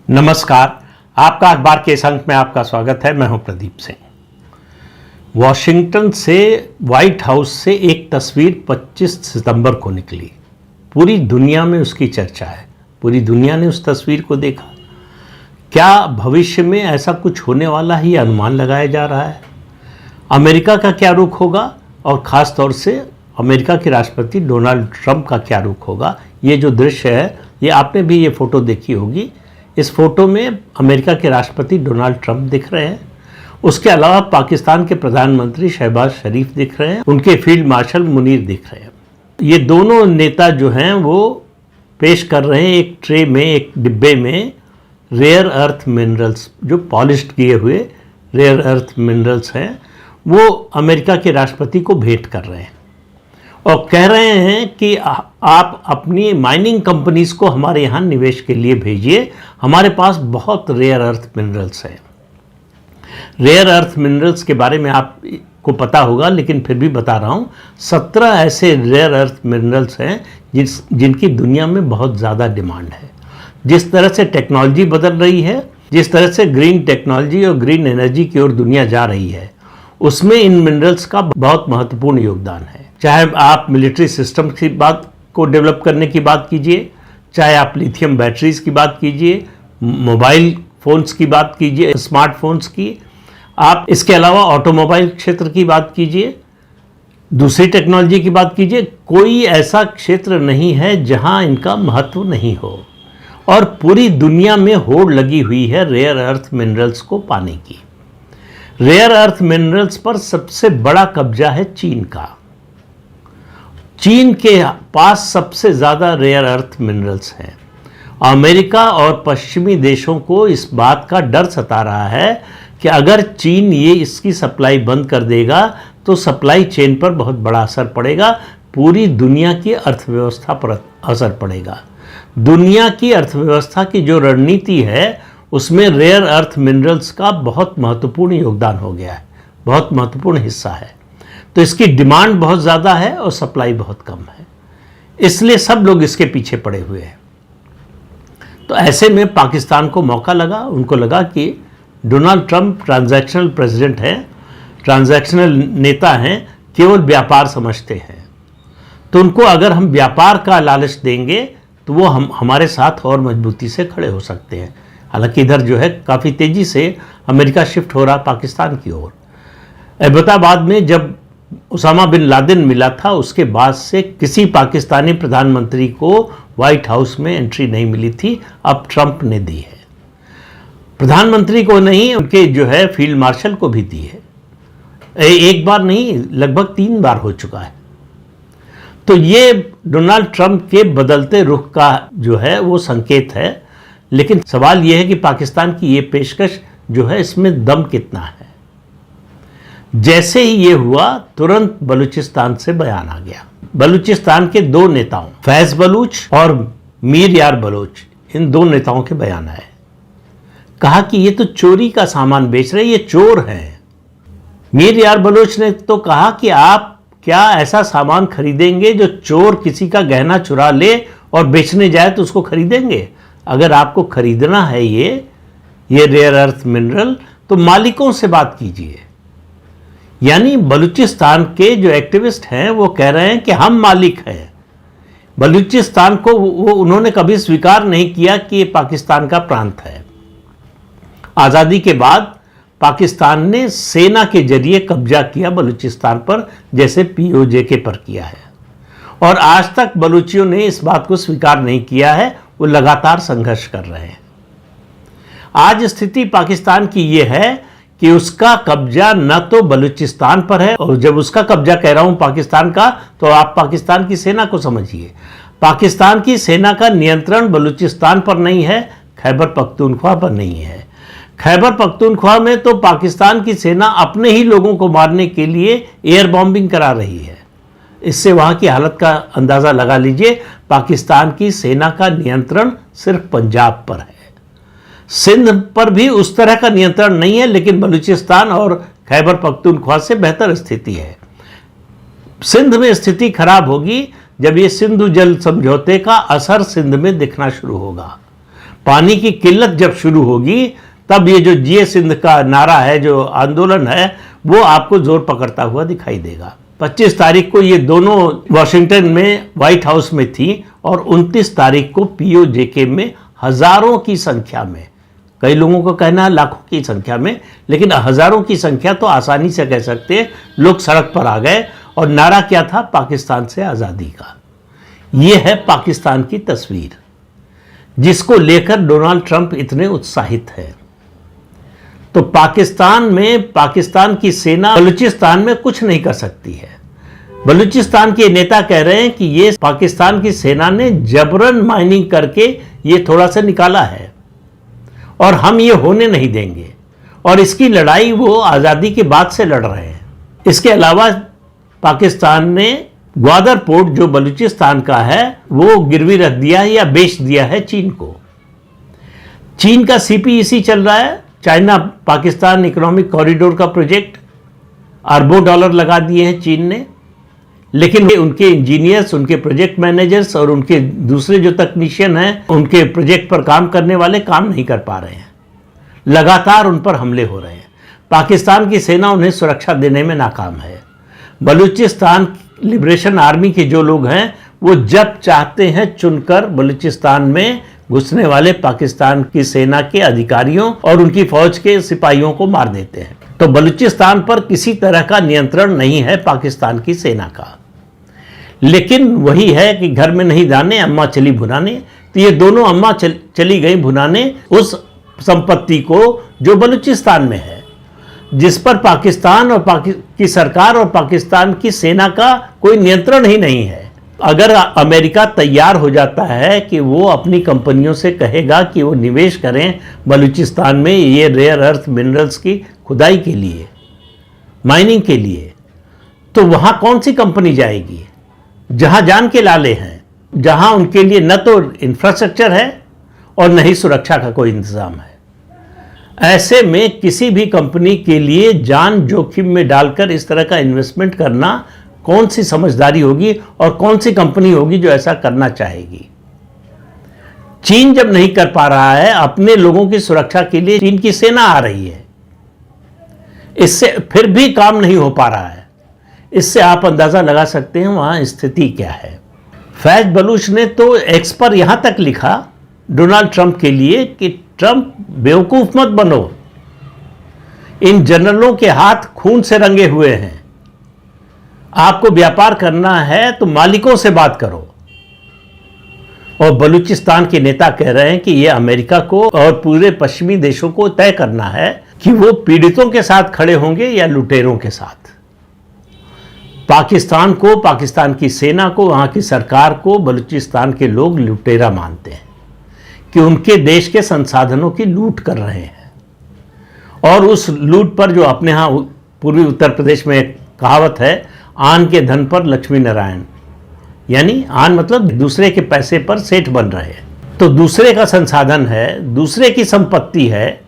नमस्कार, आपका अखबार के इस अंक में आपका स्वागत है। मैं हूं प्रदीप सिंह। वॉशिंगटन से व्हाइट हाउस से एक तस्वीर 25 सितंबर को निकली। पूरी दुनिया में उसकी चर्चा है, पूरी दुनिया ने उस तस्वीर को देखा। क्या भविष्य में ऐसा कुछ होने वाला ही अनुमान लगाया जा रहा है? अमेरिका का क्या रुख होगा और ख़ास तौर से अमेरिका के राष्ट्रपति डोनाल्ड ट्रंप का क्या रुख होगा? ये जो दृश्य है, ये आपने भी ये फ़ोटो देखी होगी। इस फोटो में अमेरिका के राष्ट्रपति डोनाल्ड ट्रंप दिख रहे हैं। उसके अलावा पाकिस्तान के प्रधानमंत्री शहबाज शरीफ दिख रहे हैं, उनके फील्ड मार्शल मुनीर दिख रहे हैं। ये दोनों नेता जो हैं वो पेश कर रहे हैं एक ट्रे में, एक डिब्बे में रेयर अर्थ मिनरल्स, जो पॉलिश्ड किए हुए रेयर अर्थ मिनरल्स हैं, वो अमेरिका के राष्ट्रपति को भेंट कर रहे हैं और कह रहे हैं कि आप अपनी माइनिंग कंपनीज को हमारे यहाँ निवेश के लिए भेजिए, हमारे पास बहुत रेयर अर्थ मिनरल्स हैं। रेयर अर्थ मिनरल्स के बारे में आपको पता होगा, लेकिन फिर भी बता रहा हूँ। 17 ऐसे रेयर अर्थ मिनरल्स हैं जिनकी दुनिया में बहुत ज़्यादा डिमांड है। जिस तरह से टेक्नोलॉजी बदल रही है, जिस तरह से ग्रीन टेक्नोलॉजी और ग्रीन एनर्जी की ओर दुनिया जा रही है, उसमें इन मिनरल्स का बहुत महत्वपूर्ण योगदान है। चाहे आप मिलिट्री सिस्टम की बात को डेवलप करने की बात कीजिए, चाहे आप लिथियम बैटरीज की बात कीजिए, मोबाइल फ़ोन्स की बात कीजिए, स्मार्टफोन्स की, आप इसके अलावा ऑटोमोबाइल क्षेत्र की बात कीजिए, दूसरी टेक्नोलॉजी की बात कीजिए, कोई ऐसा क्षेत्र नहीं है जहां इनका महत्व नहीं हो। और पूरी दुनिया में होड़ लगी हुई है रेयर अर्थ मिनरल्स को पाने की। रेयर अर्थ मिनरल्स पर सबसे बड़ा कब्जा है चीन का। चीन के पास सबसे ज़्यादा रेयर अर्थ मिनरल्स हैं। अमेरिका और पश्चिमी देशों को इस बात का डर सता रहा है कि अगर चीन इसकी सप्लाई बंद कर देगा तो सप्लाई चेन पर बहुत बड़ा असर पड़ेगा, पूरी दुनिया की अर्थव्यवस्था पर असर पड़ेगा। दुनिया की अर्थव्यवस्था की जो रणनीति है उसमें रेयर अर्थ मिनरल्स का बहुत महत्वपूर्ण योगदान हो गया है, बहुत महत्वपूर्ण हिस्सा है। तो इसकी डिमांड बहुत ज़्यादा है और सप्लाई बहुत कम है, इसलिए सब लोग इसके पीछे पड़े हुए हैं। तो ऐसे में पाकिस्तान को मौका लगा, उनको लगा कि डोनाल्ड ट्रंप ट्रांजैक्शनल प्रेसिडेंट हैं, ट्रांजैक्शनल नेता हैं, केवल व्यापार समझते हैं। तो उनको अगर हम व्यापार का लालच देंगे तो वो हमारे साथ और मजबूती से खड़े हो सकते हैं। हालांकि इधर जो है काफ़ी तेज़ी से अमेरिका शिफ्ट हो रहा पाकिस्तान की ओर। एबटाबाद में जब उसामा बिन लादेन मिला था, उसके बाद से किसी पाकिस्तानी प्रधानमंत्री को व्हाइट हाउस में एंट्री नहीं मिली थी। अब ट्रंप ने दी है, प्रधानमंत्री को नहीं, उनके जो है फील्ड मार्शल को भी दी है। एक बार नहीं, लगभग 3 बार हो चुका है। तो ये डोनाल्ड ट्रंप के बदलते रुख का जो है वो संकेत है। लेकिन सवाल ये है कि पाकिस्तान की ये पेशकश जो है, इसमें दम कितना है। जैसे ही ये हुआ, तुरंत बलूचिस्तान से बयान आ गया। बलूचिस्तान के 2 नेताओं, फैज बलूच और मीर यार बलोच, इन 2 नेताओं के बयान आए। कहा कि ये तो चोरी का सामान बेच रहे, ये चोर हैं। मीर यार बलोच ने तो कहा कि आप क्या ऐसा सामान खरीदेंगे जो चोर किसी का गहना चुरा ले और बेचने जाए तो उसको खरीदेंगे? अगर आपको खरीदना है ये रेयर अर्थ मिनरल, तो मालिकों से बात कीजिए। यानी बलूचिस्तान के जो एक्टिविस्ट हैं वो कह रहे हैं कि हम मालिक हैं। बलूचिस्तान को उन्होंने कभी स्वीकार नहीं किया कि ये पाकिस्तान का प्रांत है। आज़ादी के बाद पाकिस्तान ने सेना के जरिए कब्जा किया बलूचिस्तान पर, जैसे पीओजे पर किया है। और आज तक बलूचियों ने इस बात को स्वीकार नहीं किया है, वो लगातार संघर्ष कर रहे हैं। आज स्थिति पाकिस्तान की ये है कि उसका कब्जा न तो बलूचिस्तान पर है, और जब उसका कब्जा कह रहा हूं पाकिस्तान का, तो आप पाकिस्तान की सेना को समझिए। पाकिस्तान की सेना का नियंत्रण बलूचिस्तान पर नहीं है, खैबर पख्तूनख्वा पर नहीं है। खैबर पख्तूनख्वा में तो पाकिस्तान की सेना अपने ही लोगों को मारने के लिए एयर बॉम्बिंग करा रही है। इससे वहाँ की हालत का अंदाज़ा लगा लीजिए। पाकिस्तान की सेना का नियंत्रण सिर्फ पंजाब पर है, सिंध पर भी उस तरह का नियंत्रण नहीं है, लेकिन बलूचिस्तान और खैबर पख्तूनख्वा से बेहतर स्थिति है। सिंध में स्थिति खराब होगी जब ये सिंधु जल समझौते का असर सिंध में दिखना शुरू होगा। पानी की किल्लत जब शुरू होगी तब ये जो जिए सिंध का नारा है, जो आंदोलन है, वो आपको जोर पकड़ता हुआ दिखाई देगा। 25 तारीख को ये दोनों वॉशिंगटन में व्हाइट हाउस में थी और 29 तारीख को पीओजेके में हजारों की संख्या में, कई लोगों को कहना है लाखों की संख्या में, लेकिन हजारों की संख्या तो आसानी से कह सकते हैं, लोग सड़क पर आ गए और नारा क्या था? पाकिस्तान से आज़ादी का। ये है पाकिस्तान की तस्वीर जिसको लेकर डोनाल्ड ट्रंप इतने उत्साहित हैं। तो पाकिस्तान में पाकिस्तान की सेना बलूचिस्तान में कुछ नहीं कर सकती है। बलूचिस्तान के नेता कह रहे हैं कि ये पाकिस्तान की सेना ने जबरन माइनिंग करके ये थोड़ा सा निकाला है और हम ये होने नहीं देंगे, और इसकी लड़ाई वो आज़ादी के बाद से लड़ रहे हैं। इसके अलावा पाकिस्तान ने ग्वादर पोर्ट जो बलूचिस्तान का है वो गिरवी रख दिया है या बेच दिया है चीन को। चीन का सीपीईसी चल रहा है, चाइना पाकिस्तान इकोनॉमिक कॉरिडोर का प्रोजेक्ट, अरबों डॉलर लगा दिए हैं चीन ने, लेकिन उनके इंजीनियर्स, उनके प्रोजेक्ट मैनेजर्स और उनके दूसरे जो तकनीशियन हैं, उनके प्रोजेक्ट पर काम करने वाले काम नहीं कर पा रहे हैं। लगातार उन पर हमले हो रहे हैं। पाकिस्तान की सेना उन्हें सुरक्षा देने में नाकाम है। बलूचिस्तान लिबरेशन आर्मी के जो लोग हैं वो जब चाहते हैं चुनकर बलूचिस्तान में घुसने वाले पाकिस्तान की सेना के अधिकारियों और उनकी फौज के सिपाहियों को मार देते हैं। तो बलूचिस्तान पर किसी तरह का नियंत्रण नहीं है पाकिस्तान की सेना का। लेकिन वही है कि घर में नहीं दाने, अम्मा चली भुनाने। तो ये दोनों अम्मा चली गई भुनाने उस संपत्ति को जो बलूचिस्तान में है, जिस पर पाकिस्तान और की सरकार और पाकिस्तान की सेना का कोई नियंत्रण ही नहीं है। अगर अमेरिका तैयार हो जाता है कि वो अपनी कंपनियों से कहेगा कि वो निवेश करें बलूचिस्तान में ये रेयर अर्थ मिनरल्स की खुदाई के लिए, माइनिंग के लिए, तो वहाँ कौन सी कंपनी जाएगी? जहाँ जान के लाले हैं, जहाँ उनके लिए न तो इंफ्रास्ट्रक्चर है और न ही सुरक्षा का कोई इंतज़ाम है। ऐसे में किसी भी कंपनी के लिए जान जोखिम में डालकर इस तरह का इन्वेस्टमेंट करना कौन सी समझदारी होगी और कौन सी कंपनी होगी जो ऐसा करना चाहेगी? चीन जब नहीं कर पा रहा है, अपने लोगों की सुरक्षा के लिए चीन की सेना आ रही है, इससे फिर भी काम नहीं हो पा रहा है। इससे आप अंदाजा लगा सकते हैं वहां स्थिति क्या है। फैज बलूच ने तो एक्स पर यहां तक लिखा डोनाल्ड ट्रंप के लिए कि ट्रंप बेवकूफ मत बनो, इन जनरलों के हाथ खून से रंगे हुए हैं, आपको व्यापार करना है तो मालिकों से बात करो। और बलूचिस्तान के नेता कह रहे हैं कि यह अमेरिका को और पूरे पश्चिमी देशों को तय करना है कि वो पीड़ितों के साथ खड़े होंगे या लुटेरों के साथ। पाकिस्तान को, पाकिस्तान की सेना को, वहां की सरकार को बलूचिस्तान के लोग लुटेरा मानते हैं कि उनके देश के संसाधनों की लूट कर रहे हैं। और उस लूट पर जो अपने यहाँ पूर्वी उत्तर प्रदेश में एक कहावत है, आन के धन पर लक्ष्मी नारायण, यानी आन मतलब दूसरे के पैसे पर सेठ बन रहे हैं। तो दूसरे का संसाधन है, दूसरे की संपत्ति है।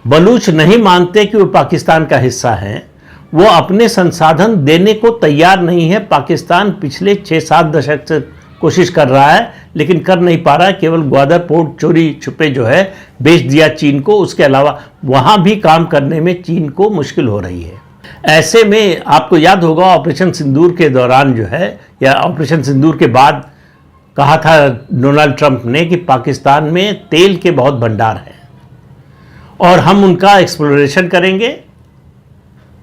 बलूच नहीं मानते कि वो पाकिस्तान का हिस्सा है, वो अपने संसाधन देने को तैयार नहीं है। पाकिस्तान पिछले 6-7 दशक से कोशिश कर रहा है लेकिन कर नहीं पा रहा है। केवल ग्वादर पोर्ट चोरी छुपे जो है बेच दिया चीन को, उसके अलावा वहाँ भी काम करने में चीन को मुश्किल हो रही है। ऐसे में आपको याद होगा ऑपरेशन सिंदूर के दौरान जो है, या ऑपरेशन सिंदूर के बाद कहा था डोनाल्ड ट्रंप ने कि पाकिस्तान में तेल के बहुत भंडार हैं और हम उनका एक्सप्लोरेशन करेंगे,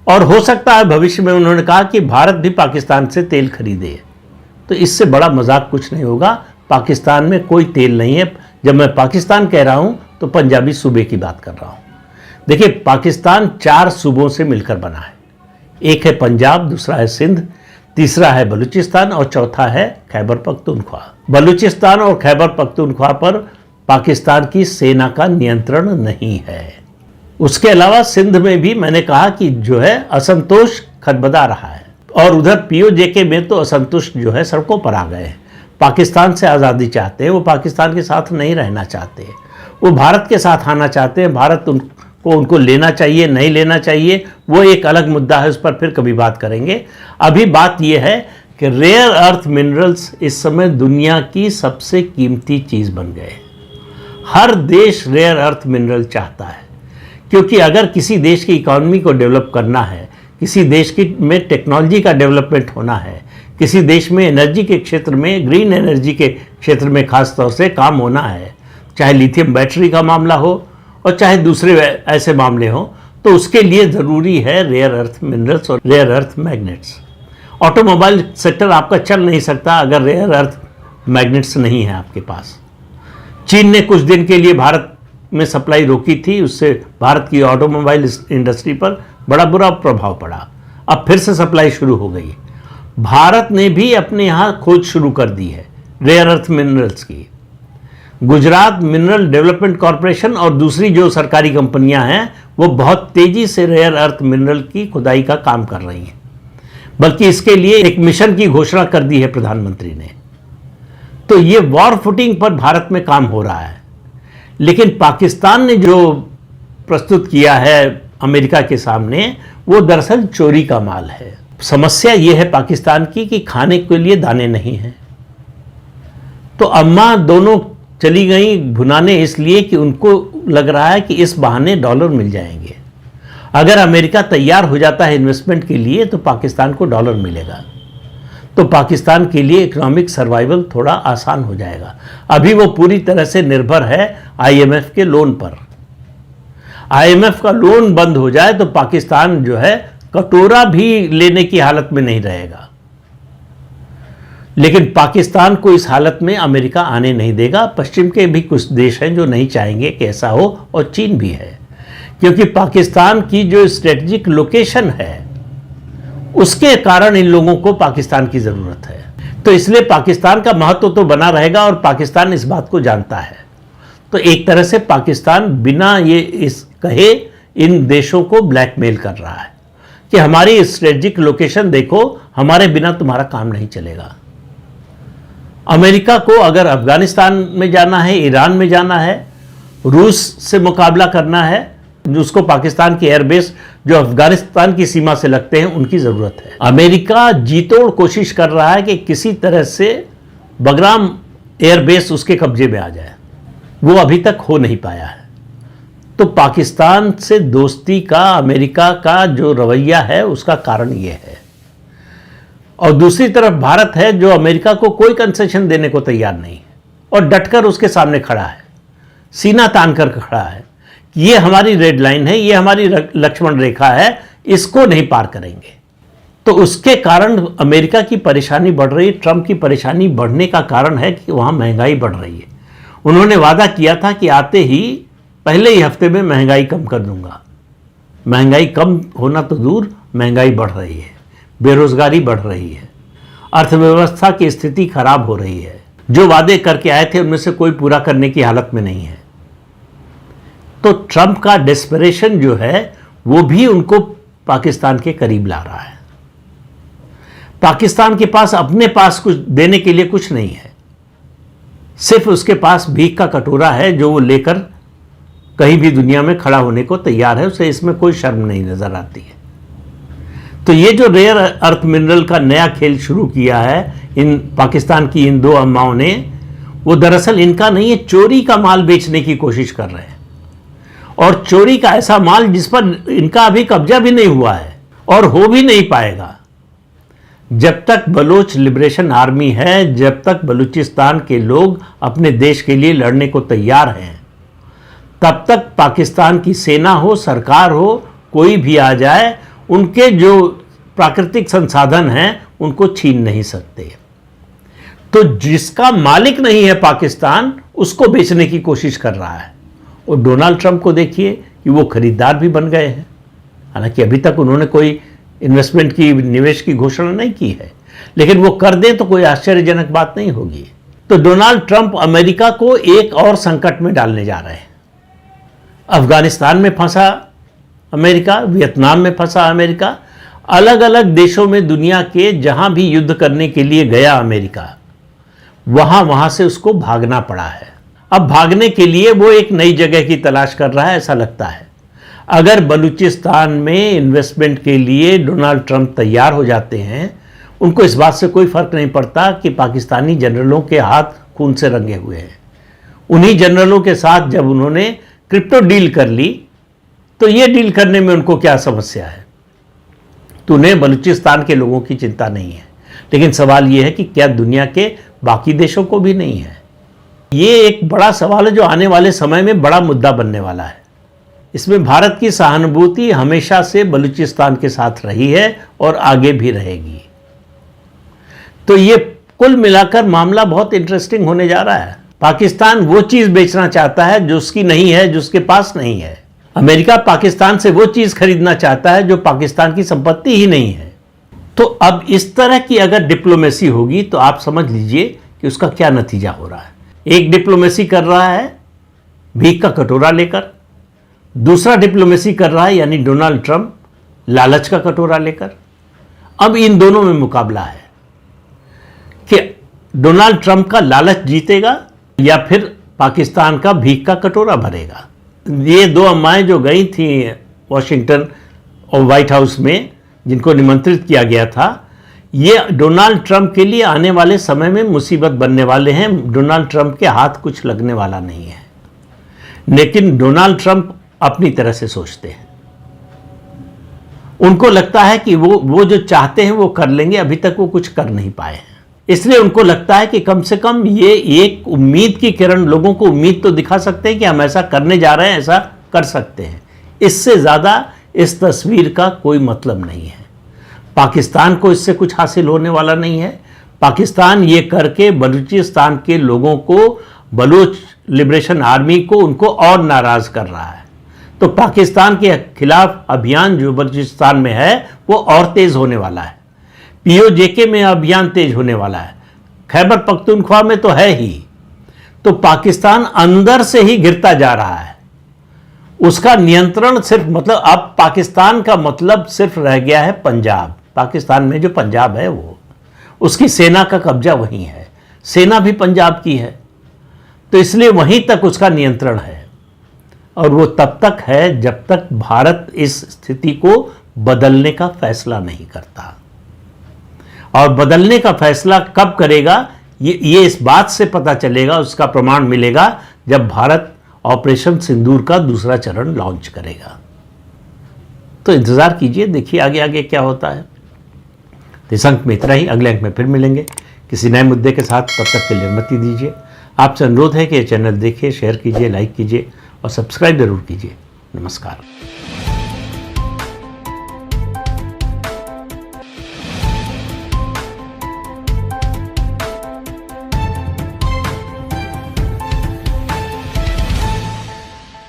और हो सकता है भविष्य में उन्होंने कहा कि भारत भी पाकिस्तान से तेल खरीदे। तो इससे बड़ा मजाक कुछ नहीं होगा। पाकिस्तान में कोई तेल नहीं है। जब मैं पाकिस्तान कह रहा हूं तो पंजाबी सूबे की बात कर रहा हूं। देखिए, पाकिस्तान 4 सूबों से मिलकर बना है। एक है पंजाब, दूसरा है सिंध, तीसरा है बलूचिस्तान और चौथा है खैबर पख्तूनख्वा। बलूचिस्तान और खैबर पख्तूनख्वा पर पाकिस्तान की सेना का नियंत्रण नहीं है। उसके अलावा सिंध में भी मैंने कहा कि जो है असंतोष खदबदा रहा है, और उधर पीओजेके में तो असंतुष्ट जो है सड़कों पर आ गए हैं। पाकिस्तान से आज़ादी चाहते हैं, वो पाकिस्तान के साथ नहीं रहना चाहते, वो भारत के साथ आना चाहते हैं। भारत उनको लेना चाहिए, नहीं लेना चाहिए, वो एक अलग मुद्दा है, उस पर फिर कभी बात करेंगे। अभी बात यह है कि रेयर अर्थ मिनरल्स इस समय दुनिया की सबसे कीमती चीज़ बन गए। हर देश रेयर अर्थ मिनरल चाहता है, क्योंकि अगर किसी देश की इकोनॉमी को डेवलप करना है, किसी देश की में टेक्नोलॉजी का डेवलपमेंट होना है, किसी देश में एनर्जी के क्षेत्र में, ग्रीन एनर्जी के क्षेत्र में खास तौर से काम होना है, चाहे लिथियम बैटरी का मामला हो और चाहे दूसरे ऐसे मामले हों, तो उसके लिए ज़रूरी है रेयर अर्थ मिनरल्स और rare earth magnets. Automobile sector आपका चल नहीं सकता अगर रेयर अर्थ मैग्नेट्स नहीं है आपके पास। चीन ने कुछ दिन के लिए भारत में सप्लाई रोकी थी, उससे भारत की ऑटोमोबाइल इंडस्ट्री पर बड़ा बुरा प्रभाव पड़ा। अब फिर से सप्लाई शुरू हो गई। भारत ने भी अपने यहाँ खोज शुरू कर दी है रेयर अर्थ मिनरल्स की। गुजरात मिनरल डेवलपमेंट कॉरपोरेशन और दूसरी जो सरकारी कंपनियां हैं वो बहुत तेजी से रेयर अर्थ मिनरल की खुदाई का काम कर रही हैं, बल्कि इसके लिए एक मिशन की घोषणा कर दी है प्रधानमंत्री ने। तो ये वॉर फुटिंग पर भारत में काम हो रहा है। लेकिन पाकिस्तान ने जो प्रस्तुत किया है अमेरिका के सामने, वो दरअसल चोरी का माल है। समस्या ये है पाकिस्तान की कि खाने के लिए दाने नहीं हैं। तो अम्मा दोनों चली गई भुनाने इसलिए कि उनको लग रहा है कि इस बहाने डॉलर मिल जाएंगे। अगर अमेरिका तैयार हो जाता है इन्वेस्टमेंट के लिए तो पाकिस्तान को डॉलर मिलेगा, तो पाकिस्तान के लिए इकोनॉमिक सर्वाइवल थोड़ा आसान हो जाएगा। अभी वो पूरी तरह से निर्भर है आईएमएफ के लोन पर। आईएमएफ का लोन बंद हो जाए तो पाकिस्तान जो है कटोरा भी लेने की हालत में नहीं रहेगा। लेकिन पाकिस्तान को इस हालत में अमेरिका आने नहीं देगा। पश्चिम के भी कुछ देश हैं जो नहीं चाहेंगे कि ऐसा हो, और चीन भी है, क्योंकि पाकिस्तान की जो स्ट्रेटेजिक लोकेशन है उसके कारण इन लोगों को पाकिस्तान की ज़रूरत है। तो इसलिए पाकिस्तान का महत्व तो बना रहेगा और पाकिस्तान इस बात को जानता है। तो एक तरह से पाकिस्तान बिना ये इस कहे इन देशों को ब्लैकमेल कर रहा है कि हमारी स्ट्रेटेजिक लोकेशन देखो, हमारे बिना तुम्हारा काम नहीं चलेगा। अमेरिका को अगर अफगानिस्तान में जाना है, ईरान में जाना है, रूस से मुकाबला करना है, उसको पाकिस्तान के एयरबेस जो अफगानिस्तान की सीमा से लगते हैं उनकी ज़रूरत है। अमेरिका जीतोड़ कोशिश कर रहा है कि किसी तरह से बगराम एयरबेस उसके कब्जे में आ जाए। वो अभी तक हो नहीं पाया है। तो पाकिस्तान से दोस्ती का अमेरिका का जो रवैया है उसका कारण ये है। और दूसरी तरफ भारत है जो अमेरिका को कोई कंसेशन देने को तैयार नहीं है और डटकर उसके सामने खड़ा है, सीना तान कर खड़ा है। ये हमारी रेड लाइन है, ये हमारी लक्ष्मण रेखा है, इसको नहीं पार करेंगे। तो उसके कारण अमेरिका की परेशानी बढ़ रही है। ट्रंप की परेशानी बढ़ने का कारण है कि वहाँ महंगाई बढ़ रही है। उन्होंने वादा किया था कि आते ही पहले ही हफ्ते में महंगाई कम कर दूंगा। महंगाई कम होना तो दूर, महंगाई बढ़ रही है, बेरोजगारी बढ़ रही है, अर्थव्यवस्था की स्थिति खराब हो रही है। जो वादे करके आए थे उनमें से कोई पूरा करने की हालत में नहीं है। तो ट्रंप का डेस्परेशन जो है वो भी उनको पाकिस्तान के करीब ला रहा है। पाकिस्तान के पास अपने पास कुछ देने के लिए कुछ नहीं है, सिर्फ उसके पास भीख का कटोरा है जो वो लेकर कहीं भी दुनिया में खड़ा होने को तैयार है। उसे इसमें कोई शर्म नहीं नजर आती है। तो ये जो रेयर अर्थ मिनरल का नया खेल शुरू किया है इन पाकिस्तान की इन दो अम्माओं ने, वो दरअसल इनका नहीं है, चोरी का माल बेचने की कोशिश कर रहे हैं। और चोरी का ऐसा माल जिस पर इनका अभी कब्जा भी नहीं हुआ है और हो भी नहीं पाएगा। जब तक बलोच लिबरेशन आर्मी है, जब तक बलूचिस्तान के लोग अपने देश के लिए लड़ने को तैयार हैं, तब तक पाकिस्तान की सेना हो, सरकार हो, कोई भी आ जाए, उनके जो प्राकृतिक संसाधन हैं उनको छीन नहीं सकते। तो जिसका मालिक नहीं है पाकिस्तान, उसको बेचने की कोशिश कर रहा है। और डोनाल्ड ट्रंप को देखिए कि वो खरीदार भी बन गए हैं। हालांकि अभी तक उन्होंने कोई इन्वेस्टमेंट की, निवेश की घोषणा नहीं की है, लेकिन वो कर दें तो कोई आश्चर्यजनक बात नहीं होगी। तो डोनाल्ड ट्रंप अमेरिका को एक और संकट में डालने जा रहे हैं। अफगानिस्तान में फंसा अमेरिका, वियतनाम में फंसा अमेरिका, अलग अलग देशों में दुनिया के जहां भी युद्ध करने के लिए गया अमेरिका, वहां से उसको भागना पड़ा है। अब भागने के लिए वो एक नई जगह की तलाश कर रहा है, ऐसा लगता है। अगर बलूचिस्तान में इन्वेस्टमेंट के लिए डोनाल्ड ट्रंप तैयार हो जाते हैं, उनको इस बात से कोई फर्क नहीं पड़ता कि पाकिस्तानी जनरलों के हाथ खून से रंगे हुए हैं। उन्हीं जनरलों के साथ जब उन्होंने क्रिप्टो डील कर ली, तो ये डील करने में उनको क्या समस्या है? तो उन्हें बलूचिस्तान के लोगों की चिंता नहीं है, लेकिन सवाल ये है कि क्या दुनिया के बाकी देशों को भी नहीं है? ये एक बड़ा सवाल है जो आने वाले समय में बड़ा मुद्दा बनने वाला है। इसमें भारत की सहानुभूति हमेशा से बलूचिस्तान के साथ रही है और आगे भी रहेगी। तो ये कुल मिलाकर मामला बहुत इंटरेस्टिंग होने जा रहा है। पाकिस्तान वो चीज बेचना चाहता है जो उसकी नहीं है, जो उसके पास नहीं है। अमेरिका पाकिस्तान से वो चीज खरीदना चाहता है जो पाकिस्तान की संपत्ति ही नहीं है। तो अब इस तरह की अगर डिप्लोमेसी होगी तो आप समझ लीजिए कि उसका क्या नतीजा हो रहा है। एक डिप्लोमेसी कर रहा है भीख का कटोरा लेकर, दूसरा डिप्लोमेसी कर रहा है यानी डोनाल्ड ट्रंप लालच का कटोरा लेकर। अब इन दोनों में मुकाबला है कि डोनाल्ड ट्रंप का लालच जीतेगा या फिर पाकिस्तान का भीख का कटोरा भरेगा। ये दो अम्माएं जो गई थी वॉशिंगटन और व्हाइट हाउस में, जिनको निमंत्रित किया गया था, ये डोनाल्ड ट्रंप के लिए आने वाले समय में मुसीबत बनने वाले हैं। डोनाल्ड ट्रंप के हाथ कुछ लगने वाला नहीं है, लेकिन डोनाल्ड ट्रंप अपनी तरह से सोचते हैं। उनको लगता है कि वो जो चाहते हैं वो कर लेंगे, अभी तक वो कुछ कर नहीं पाए हैं। इसलिए उनको लगता है कि कम से कम ये एक उम्मीद की किरण, लोगों को उम्मीद तो दिखा सकते हैं कि हम ऐसा करने जा रहे हैं, ऐसा कर सकते हैं। इससे ज़्यादा इस तस्वीर का कोई मतलब नहीं है। पाकिस्तान को इससे कुछ हासिल होने वाला नहीं है। पाकिस्तान ये करके बलूचिस्तान के लोगों को, बलूच लिबरेशन आर्मी को, उनको और नाराज़ कर रहा है। तो पाकिस्तान के खिलाफ अभियान जो बलूचिस्तान में है वो और तेज़ होने वाला है। पीओजेके में अभियान तेज होने वाला है, खैबर पख्तूनख्वा में तो है ही। तो पाकिस्तान अंदर से ही गिरता जा रहा है। उसका नियंत्रण सिर्फ, मतलब अब पाकिस्तान का मतलब सिर्फ रह गया है पंजाब। पाकिस्तान में जो पंजाब है वो, उसकी सेना का कब्जा वहीं है, सेना भी पंजाब की है। तो इसलिए वहीं तक उसका नियंत्रण है, और वो तब तक है जब तक भारत इस स्थिति को बदलने का फैसला नहीं करता। और बदलने का फैसला कब करेगा ये इस बात से पता चलेगा, उसका प्रमाण मिलेगा जब भारत ऑपरेशन सिंदूर का दूसरा चरण लॉन्च करेगा। तो इंतजार कीजिए, देखिए आगे आगे क्या होता है। तो इस अंक में इतना ही, अगले अंक में फिर मिलेंगे किसी नए मुद्दे के साथ। तब तक के लिए अनुमति दीजिए। आपसे अनुरोध है कि ये चैनल देखिए, शेयर कीजिए, लाइक कीजिए और सब्सक्राइब जरूर कीजिए। नमस्कार।